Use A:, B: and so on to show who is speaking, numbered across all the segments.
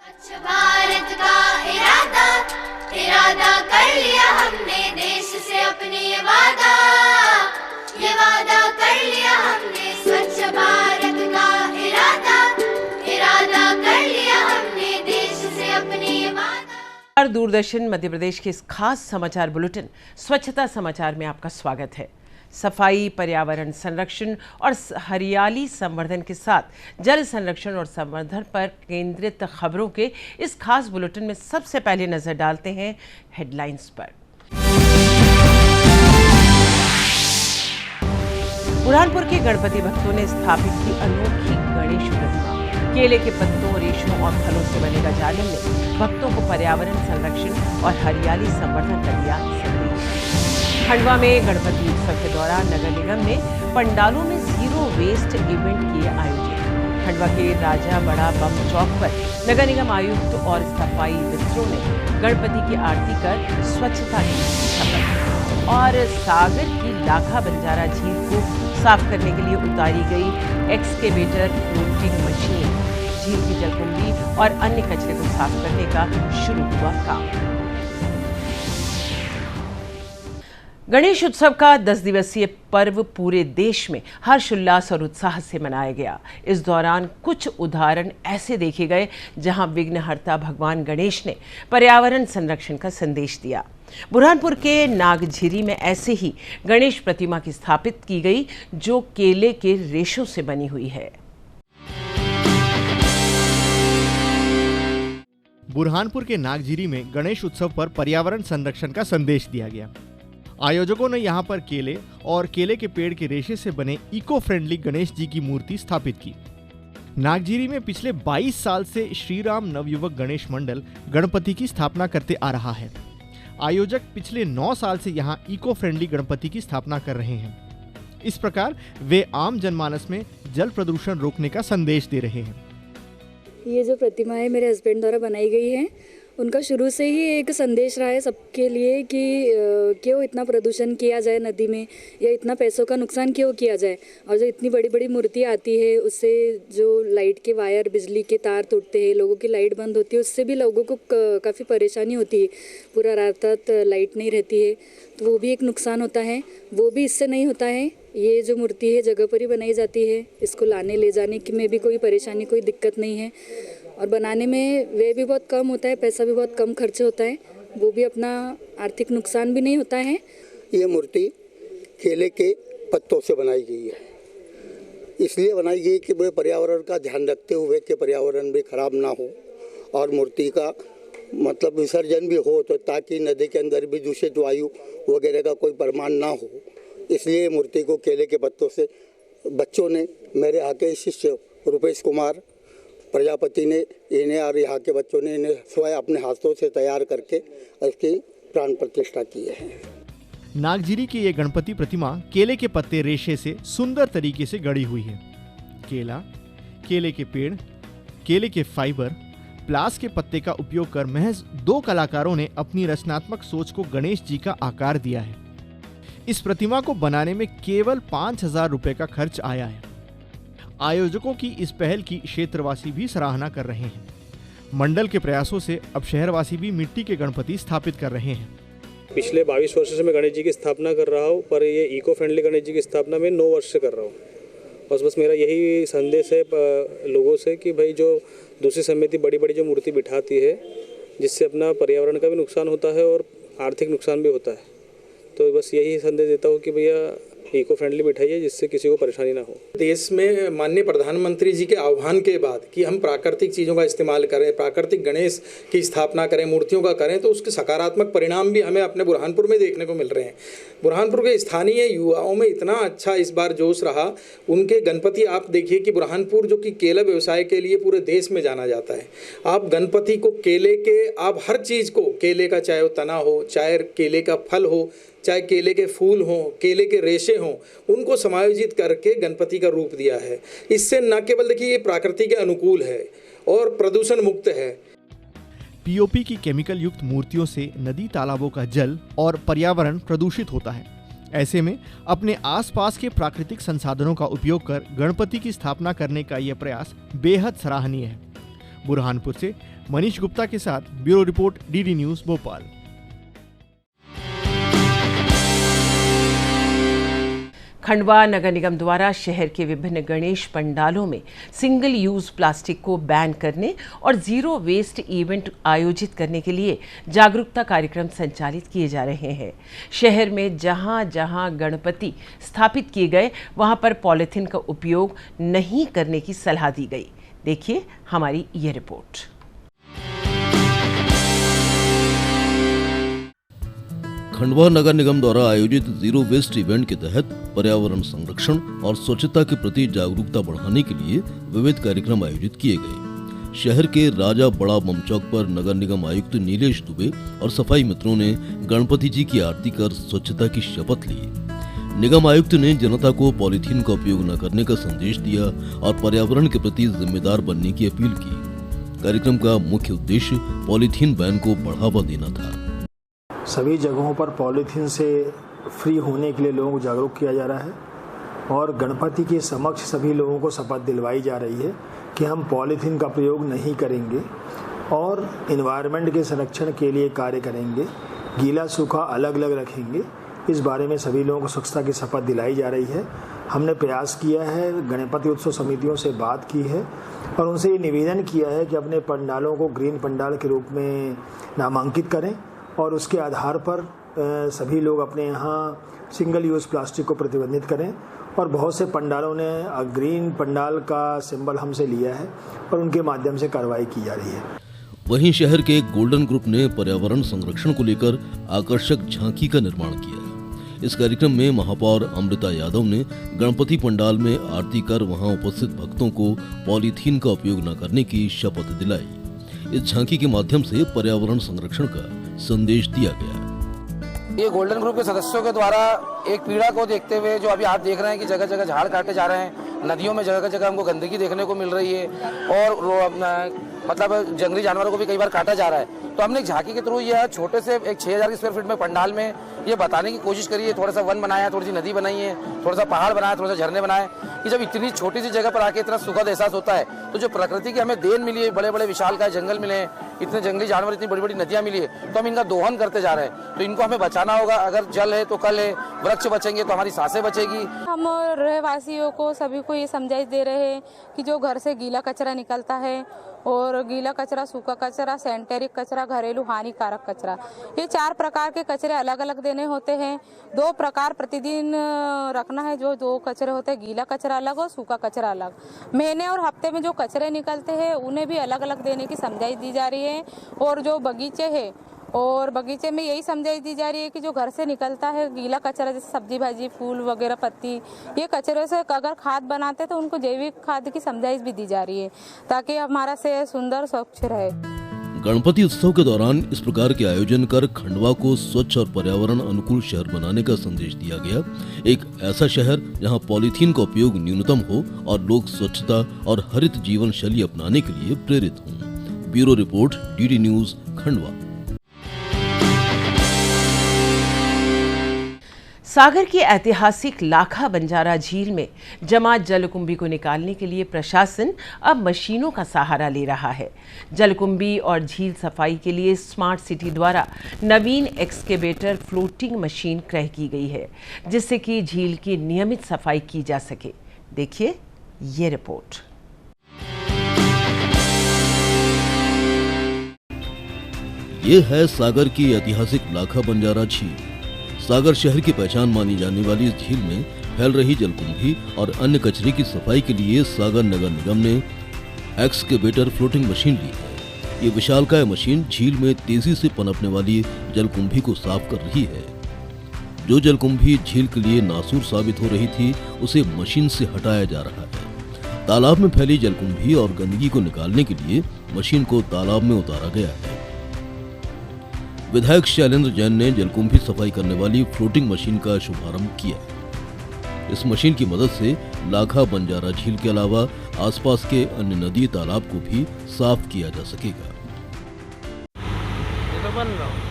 A: स्वच्छ भारत का इरादा इरादा कर लिया हमने, देश से अपने ये वादा कर लिया हमने। स्वच्छ भारत का इरादा इरादा कर लिया हमने, देश से अपने ये वादा।
B: दूरदर्शन मध्य प्रदेश के इस खास समाचार बुलेटिन स्वच्छता समाचार में आपका स्वागत है। सफाई, पर्यावरण संरक्षण और हरियाली संवर्धन के साथ जल संरक्षण और संवर्धन पर केंद्रित खबरों के इस खास बुलेटिन में सबसे पहले नजर डालते हैं हेडलाइंस पर। बुरहानपुर के गणपति भक्तों ने स्थापित की अनोखी गणेश प्रतिमा। केले के पत्तों, रेशों और फलों से बनेगा जालिम ने भक्तों को पर्यावरण संरक्षण और हरियाली संवर्धन का दिया संदेश। खंडवा में गणपति उत्सव के दौरान नगर निगम ने पंडालों में जीरो वेस्ट इवेंट किए आयोजित। खंडवा के राजा बड़ा बम चौक पर नगर निगम आयुक्त और सफाई मित्रों ने गणपति की आरती कर स्वच्छता की शपथ। और सागर की लाखा बंजारा झील को साफ करने के लिए उतारी गई एक्सकेवेटर फ्लोटिंग मशीन झील की जलकुंभी और अन्य कचरे को साफ करने का शुरू हुआ काम। गणेश उत्सव का 10 दिवसीय पर्व पूरे देश में हर्षोल्लास और उत्साह से मनाया गया। इस दौरान कुछ उदाहरण ऐसे देखे गए जहां विघ्नहर्ता भगवान गणेश ने पर्यावरण संरक्षण का संदेश दिया। बुरहानपुर के नागझिरी में ऐसे ही गणेश प्रतिमा की स्थापित की गई जो केले के रेशों से बनी हुई है।
C: बुरहानपुर के नागझिरी में गणेश उत्सव पर पर्यावरण संरक्षण का संदेश दिया गया। आयोजकों ने यहां पर केले और केले के पेड़ के रेशे से बने इको फ्रेंडली गणेश जी की मूर्ति स्थापित की। नागझिरी में पिछले 22 साल से श्री राम नवयुवक गणेश मंडल गणपति की स्थापना करते आ रहा है। आयोजक पिछले 9 साल से यहां इको फ्रेंडली गणपति की स्थापना कर रहे हैं। इस प्रकार वे आम जनमानस में जल प्रदूषण रोकने का संदेश दे रहे हैं।
D: ये जो प्रतिमाएं मेरे हस्बैंड द्वारा बनाई गई हैं, उनका शुरू से ही एक संदेश रहा है सबके लिए कि क्यों इतना प्रदूषण किया जाए नदी में, या इतना पैसों का नुकसान क्यों किया जाए। और जो इतनी बड़ी बड़ी मूर्ति आती है उससे जो लाइट के वायर, बिजली के तार टूटते हैं, लोगों की लाइट बंद होती है, उससे भी लोगों को काफ़ी परेशानी होती है। पूरा रात रात लाइट नहीं रहती है तो वो भी एक नुकसान होता है। वो भी इससे नहीं होता है। ये जो मूर्ति है जगह पर ही बनाई जाती है, इसको लाने ले जाने की में भी कोई परेशानी, कोई दिक्कत नहीं है। और बनाने में वे भी बहुत कम होता है, पैसा भी बहुत कम खर्च होता है, वो भी अपना आर्थिक नुकसान भी नहीं होता है।
E: ये मूर्ति केले के पत्तों से बनाई गई है। इसलिए बनाई गई कि वे पर्यावरण का ध्यान रखते हुए कि पर्यावरण भी खराब ना हो और मूर्ति का मतलब विसर्जन भी हो तो ताकि नदी के अंदर भी दूषित वायु वगैरह का कोई प्रमाण ना हो। इसलिए मूर्ति को केले के पत्तों से बच्चों ने, मेरे यहाँ के शिष्य रूपेश कुमार प्रजापति ने इन्हें और यहाँ के बच्चों ने इन्हें स्वयं अपने हाथों से तैयार करके इसकी प्राण प्रतिष्ठा की है।
C: नागझिरी की ये गणपति प्रतिमा केले के पत्ते रेशे से सुंदर तरीके से गढ़ी हुई है। केला, केले के पेड़, केले के फाइबर, प्लास के पत्ते का उपयोग कर महज 2 कलाकारों ने अपनी रचनात्मक सोच को गणेश जी का आकार दिया है। इस प्रतिमा को बनाने में केवल 5,000 रुपए का खर्च आया है। आयोजकों की इस पहल की क्षेत्रवासी भी सराहना कर रहे हैं। मंडल के प्रयासों से अब शहरवासी भी मिट्टी के गणपति स्थापित कर रहे हैं।
F: पिछले 22 वर्षों से मैं गणेश जी की स्थापना कर रहा हूँ, पर ये इको फ्रेंडली गणेश जी की स्थापना मैं 9 वर्ष से कर रहा हूँ। बस मेरा यही संदेश है लोगों से कि भाई जो दूसरी समिति बड़ी बड़ी जो मूर्ति बिठाती है, जिससे अपना पर्यावरण का भी नुकसान होता है और आर्थिक नुकसान भी होता है, तो बस यही संदेश देता हूँ कि भैया इको फ्रेंडली बिठाइए जिससे किसी को परेशानी ना हो।
G: देश में माननीय प्रधानमंत्री जी के आह्वान के बाद कि हम प्राकृतिक चीज़ों का इस्तेमाल करें, प्राकृतिक गणेश की स्थापना करें, मूर्तियों का करें, तो उसके सकारात्मक परिणाम भी हमें अपने बुरहानपुर में देखने को मिल रहे हैं। बुरहानपुर के स्थानीय युवाओं में इतना अच्छा इस बार जोश रहा। उनके गणपति आप देखिए कि बुरहानपुर जो कि केला व्यवसाय के लिए पूरे देश में जाना जाता है, आप गणपति को केले के, आप हर चीज़ को केले का, चाहे वो तना हो, चाहे केले का फल हो, चाहे केले के फूल हों, केले के रेशे हों, उनको समायोजित करके गणपति का रूप दिया है। इससे न केवल देखिए ये प्रकृति के अनुकूल है और प्रदूषण मुक्त है।
C: पीओपी की केमिकल युक्त मूर्तियों से नदी तालाबों का जल और पर्यावरण प्रदूषित होता है। ऐसे में अपने आसपास के प्राकृतिक संसाधनों का उपयोग कर गणपति की स्थापना करने का यह प्रयास बेहद सराहनीय है। बुरहानपुर से मनीष गुप्ता के साथ bureau report DD news Bhopal.
B: Khandwa नगर निगम द्वारा शहर के विभिन्न गणेश पंडालों में सिंगल यूज प्लास्टिक को बैन करने और जीरो वेस्ट इवेंट आयोजित करने के लिए जागरूकता कार्यक्रम संचालित किए जा रहे हैं। शहर में जहां जहां गणपति स्थापित किए गए वहां पर पॉलिथीन का उपयोग नहीं करने की सलाह दी गई। देखिए हमारी ये रिपोर्ट।
H: खंडवा नगर निगम द्वारा आयोजित जीरो वेस्ट इवेंट के तहत पर्यावरण संरक्षण और स्वच्छता के प्रति जागरूकता बढ़ाने के लिए विविध कार्यक्रम आयोजित किए गए। शहर के राजा बड़ा बम चौक पर नगर निगम आयुक्त नीलेश दुबे और सफाई मित्रों ने गणपति जी की आरती कर स्वच्छता की शपथ ली। निगम आयुक्त ने जनता को पॉलीथीन का उपयोग न करने का संदेश दिया और पर्यावरण के प्रति जिम्मेदार बनने की अपील की। कार्यक्रम का मुख्य उद्देश्य पॉलीथीन बैन को बढ़ावा देना था।
I: सभी जगहों पर पॉलीथीन से फ्री होने के लिए लोगों को जागरूक किया जा रहा है और गणपति के समक्ष सभी लोगों को शपथ दिलवाई जा रही है कि हम पॉलीथीन का प्रयोग नहीं करेंगे और एनवायरनमेंट के संरक्षण के लिए कार्य करेंगे, गीला सूखा अलग अलग रखेंगे। इस बारे में सभी लोगों को स्वच्छता की शपथ दिलाई जा रही है। हमने प्रयास किया है, गणपति उत्सव समितियों से बात की है और उनसे ये निवेदन किया है कि अपने पंडालों को ग्रीन पंडाल के रूप में नामांकित करें और उसके आधार पर सभी लोग अपने यहाँ सिंगल यूज़ प्लास्टिक को प्रतिबंधित करें। और बहुत से पंडालों ने ग्रीन पंडाल का सिंबल हमसे लिया है और उनके माध्यम से कार्रवाई की जा रही है।
H: वहीं शहर के गोल्डन ग्रुप ने पर्यावरण संरक्षण को लेकर आकर्षक झांकी का निर्माण किया। इस कार्यक्रम में महापौर अमृता यादव ने गणपति पंडाल में आरती कर वहां उपस्थित भक्तों को पॉलीथीन का उपयोग न करने की शपथ दिलाई। इस झांकी के माध्यम से पर्यावरण संरक्षण का संदेश दिया गया।
J: ये गोल्डन ग्रुप के सदस्यों के द्वारा एक पीड़ा को देखते हुए जो अभी आप देख रहे हैं कि जगह जगह झाड़ काटे जा रहे हैं, नदियों में जगह जगह हमको गंदगी देखने को मिल रही है और मतलब जंगली जानवरों को भी कई बार काटा जा रहा है। तो हमने एक झांकी के थ्रू यह छोटे से एक 6000 स्क्वायर फीट में पंडाल में ये बताने की कोशिश करी है। थोड़ा सा वन बनाया, थोड़ी सी नदी बनाई है, थोड़ा सा पहाड़ बनाया, थोड़ा सा झरने बनाए कि जब इतनी छोटी सी जगह पर आके इतना सुखद एहसास होता है तो जो प्रकृति की हमें देन मिली है, बड़े बड़े विशालकाय जंगल मिले हैं, इतने जंगली जानवर, इतनी बड़ी बड़ी नदियां मिली है, तो हम इनका दोहन करते जा रहे हैं। तो इनको हमें बचाना होगा। अगर जल है तो कल है, वृक्ष बचेंगे तो हमारी सांसें बचेगी।
K: हम रहवासियों को सभी को ये समझाइश दे रहे हैं कि जो घर से गीला कचरा निकलता है और गीला कचरा, सूखा कचरा, सैनिटरी कचरा, घरेलू हानिकारक कचरा, ये 4 प्रकार के कचरे अलग अलग देने होते हैं। 2 प्रकार प्रतिदिन रखना है। जो 2 कचरे होते हैं, गीला कचरा अलग और सूखा कचरा अलग। महीने और हफ्ते में जो कचरे निकलते हैं उन्हें भी अलग अलग देने की समझाइश दी जा रही है। और जो बगीचे है और बगीचे में यही समझाइश दी जा रही है कि जो घर से निकलता है गीला कचरा, जैसे सब्जी भाजी, फूल वगैरह, पत्ती, ये कचरे से अगर खाद बनाते तो उनको जैविक खाद की समझाइश भी दी जा रही है ताकि हमारा शहर सुंदर स्वच्छ रहे।
H: गणपति उत्सव के दौरान इस प्रकार के आयोजन कर खंडवा को स्वच्छ और पर्यावरण अनुकूल शहर बनाने का संदेश दिया गया। एक ऐसा शहर जहां पॉलीथीन का उपयोग न्यूनतम हो और लोग स्वच्छता और हरित जीवन शैली अपनाने के लिए प्रेरित हों। Bureau report, DD news, Khandwa.
B: Sagar की ऐतिहासिक लाखा बंजारा झील में जमा जलकुंभी को निकालने के लिए प्रशासन अब मशीनों का सहारा ले रहा है। जलकुंभी और झील सफाई के लिए स्मार्ट सिटी द्वारा नवीन एक्सकेवेटर फ्लोटिंग मशीन क्रय की गई है, जिससे कि झील की नियमित सफाई की जा सके। देखिए ये रिपोर्ट।
H: ये है सागर की ऐतिहासिक लाखा बंजारा झील। सागर शहर की पहचान मानी जाने वाली इस झील में फैल रही जलकुंभी और अन्य कचरे की सफाई के लिए सागर नगर निगम ने एक्सकेवेटर फ्लोटिंग मशीन ली है। ये विशालकाय मशीन झील में तेजी से पनपने वाली जलकुंभी को साफ कर रही है। जो जलकुंभी झील के लिए नासूर साबित हो रही थी, उसे मशीन से हटाया जा रहा है। तालाब में फैली जलकुंभी और गंदगी को निकालने के लिए मशीन को तालाब में उतारा गया है। विधायक शैलेंद्र जैन ने जलकुंभी सफाई करने वाली फ्लोटिंग मशीन का शुभारंभ किया। इस मशीन की मदद से लाखा बंजारा झील के अलावा आसपास के अन्य नदी तालाब को भी साफ किया जा सकेगा। ये तो बन रहा है।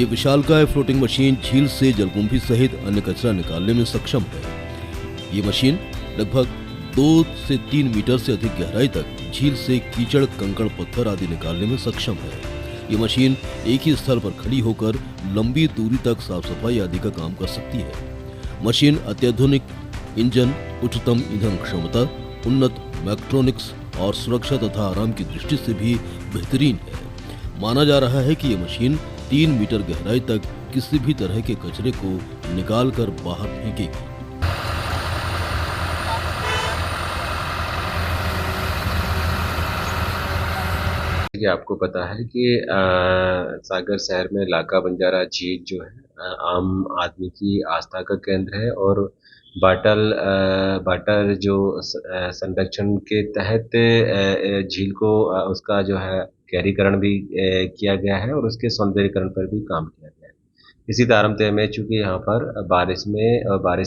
H: ये विशालकाय फ्लोटिंग मशीन झील से जलकुंभी सहित अन्य कचरा निकालने में सक्षम है। ये मशीन लगभग 2 से 3 मीटर से अधिक गहराई तक झील से कीचड़, कंकड़, पत्थर आदि निकालने में सक्षम है। ये मशीन एक ही स्थल पर खड़ी होकर लंबी दूरी तक साफ सफाई आदि का काम कर सकती है। मशीन अत्याधुनिक इंजन, उच्चतम ईंधन क्षमता, उन्नत मैक्ट्रॉनिक्स और सुरक्षा तथा आराम की दृष्टि से भी बेहतरीन है। माना जा रहा है कि ये मशीन 3 मीटर गहराई तक किसी भी तरह के कचरे को निकाल कर बाहर फेंकेगी।
L: आपको पता है कि सागर शहर में लाका बंजारा झील जो है आम आदमी की आस्था का केंद्र है और बाटल जो संरक्षण के तहत झील को उसका जो है गहरीकरण भी किया गया है और उसके सौंदर्यीकरण पर भी काम किया गया है। इसी तारतम्य में चूंकि यहाँ पर बारिश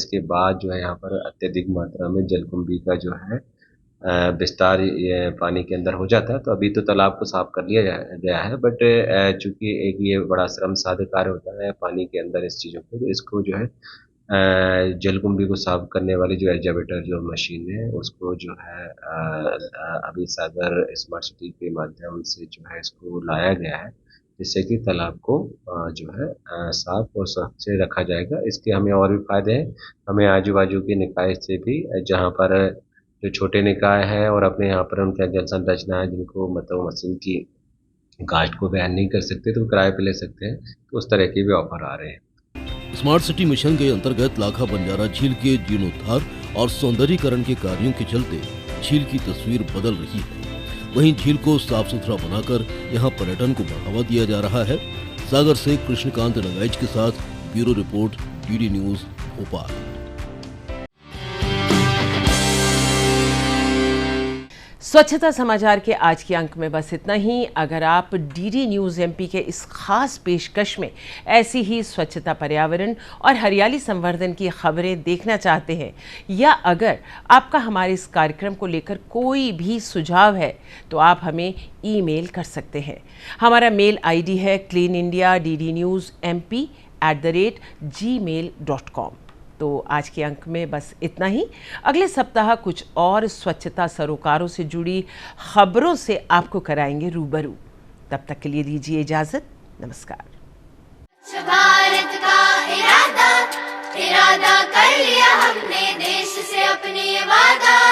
L: के बाद जो है यहाँ पर अत्यधिक मात्रा में जलकुंभी का जो है विस्तार पानी के अंदर हो जाता है, तो अभी तो तालाब को साफ कर लिया गया है, बट चूंकि एक ये बड़ा श्रम साध्य कार्य होता है पानी के अंदर इस चीज़ों को, तो इसको जो है जलकुंभी को साफ करने वाली जो एग्जावेटर जो मशीन है उसको जो है अभी सागर स्मार्ट सिटी के माध्यम से जो है इसको लाया गया है, जिससे कि तालाब को जो है साफ और स्वच्छ रखा जाएगा। इसके हमें और भी फायदे हैं। हमें आजू बाजू के निकाय से भी, जहाँ पर जो छोटे निकाय है और अपने यहाँ पर उनका जल संरचना है जिनको मतलब मशीन की कास्ट को बयान नहीं कर सकते तो किराए पे ले सकते हैं, तो उस तरह के भी ऑफर आ रहे हैं।
H: स्मार्ट सिटी मिशन के अंतर्गत लाखा बंजारा झील के जीर्णोद्धार और सौंदर्यीकरण के कार्यों के चलते झील की तस्वीर बदल रही है। वहीं झील को साफ सुथरा बनाकर यहाँ पर्यटन को बढ़ावा दिया जा रहा है। सागर से कृष्णकांत नगाइच के साथ bureau report, DD news, Bhopal.
B: स्वच्छता समाचार के आज के अंक में बस इतना ही। अगर आप डीडी न्यूज़ एमपी के इस खास पेशकश में ऐसी ही स्वच्छता, पर्यावरण और हरियाली संवर्धन की खबरें देखना चाहते हैं, या अगर आपका हमारे इस कार्यक्रम को लेकर कोई भी सुझाव है, तो आप हमें ईमेल कर सकते हैं। हमारा मेल आईडी है cleanindiyadddnewzmp@gmail.com। तो आज के अंक में बस इतना ही। अगले सप्ताह कुछ और स्वच्छता सरोकारों से जुड़ी खबरों से आपको कराएंगे रूबरू। तब तक के लिए दीजिए इजाजत। नमस्कार।
A: स्वच्छ भारत का इरादा कर लिया हमने, देश से अपने वादा